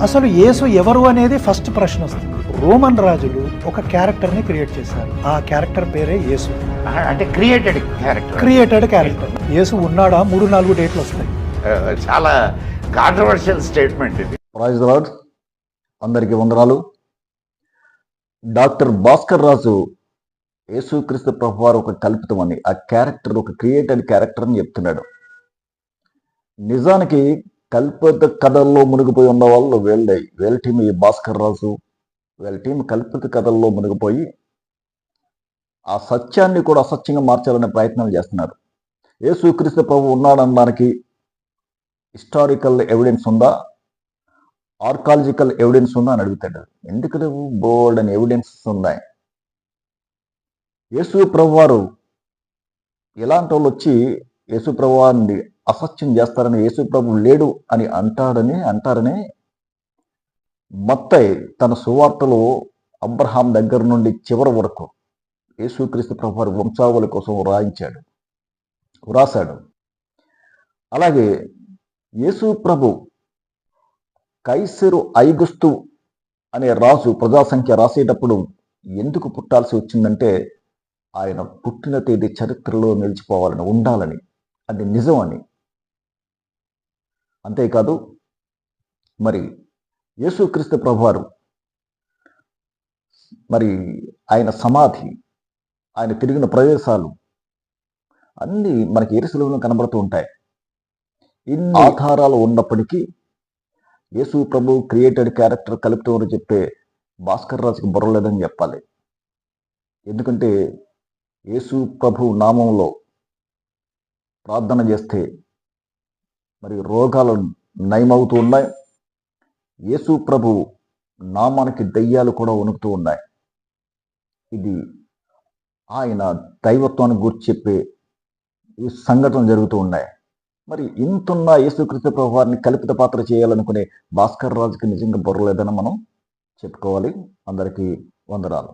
అసలు యేసు ఎవరు అనేది ఫస్ట్ ప్రశ్న వస్తుంది. రోమన్ రాజులు ఒక క్యారెక్టర్ని క్రియేట్ చేశారు. ఆ క్యారెక్టర్ పేరే యేసు. అంటే క్రియేటెడ్ క్యారెక్టర్. యేసు ఉన్నాడా 3-4 డేట్లు వస్తాయి. చాలా కాంట్రవర్షియల్ స్టేట్మెంట్ ఇది. Praise the lord. అందరికీ వందనాలు. డాక్టర్ భాస్కర్ రాజు యేసుక్రీస్తు ప్రభువారు ఒక కల్పితం అని, ఆ క్యారెక్టర్ ఒక క్రియేటెడ్ క్యారెక్టర్ అని చెప్తున్నాడు. నిజానికి కల్పిత కథల్లో మునిగిపోయి ఉన్న వాళ్ళు వీళ్ళ టీం ఈ భాస్కర్ రాజు, వీళ్ళ టీం కల్పిత కథల్లో మునిగిపోయి ఆ సత్యాన్ని కూడా అసత్యంగా మార్చాలనే ప్రయత్నాలు చేస్తున్నారు. యేసుక్రీస్తు ప్రభు ఉన్నాడనడానికి హిస్టారికల్ ఎవిడెన్స్ ఉందా, ఆర్కాలజికల్ ఎవిడెన్స్ ఉందా అని అడుగుతాడు. ఎందుకంటే బోల్డ్ అని ఎవిడెన్స్ ఉన్నాయి. యేసు ప్రభువారు ఇలాంటి వాళ్ళు వచ్చి యేసు ప్రభువారిని అసత్యం చేస్తారని, యేసు ప్రభు లేడు అని అంటారని మత్తయి తన సువార్తలో అబ్రహాం దగ్గర నుండి చివరి వరకు యేసుక్రీస్తు ప్రభువారి వంశావళి కోసం వ్రాసాడు. అలాగే యేసు ప్రభు కైసరు ఐగుస్తు అనే రాజు ప్రజాసంఖ్య రాసేటప్పుడు ఎందుకు పుట్టాల్సి వచ్చిందంటే ఆయన పుట్టిన తేదీ చరిత్రలో నిలిచిపోవాలని, ఉండాలని, అది నిజం అని. అంతేకాదు మరి యేసుక్రీస్తు ప్రభువారు మరి ఆయన సమాధి, ఆయన తిరిగిన ప్రదేశాలు అన్నీ మనకి యెరూషలేములో కనబడుతూ ఉంటాయి. ఇన్ని ఆధారాలు ఉన్నప్పటికీ యేసు ప్రభు క్రియేటెడ్ క్యారెక్టర్ కలుపుతూ చెప్పే భాస్కర్ రాజుకి బుర్రలేదని చెప్పాలి. ఎందుకంటే యేసు ప్రభు నామంలో ప్రార్థన చేస్తే మరి రోగాలు నయమవుతూ ఉన్నాయి. యేసు ప్రభు నామానికి దయ్యాలు కూడా వణుకుతూ ఉన్నాయి. ఇది ఆయన దైవత్వాన్ని గురించి చెప్పే ఈ సంఘటనలు జరుగుతూ ఉన్నాయి. మరి ఇంతున్న యేసుక్రీస్తు ప్రభు వారిని కల్పిత పాత్ర చేయాలనుకునే భాస్కర్ రాజుకి నిజంగా బుర్రలేదని మనం చెప్పుకోవాలి. అందరికీ వందనాలు.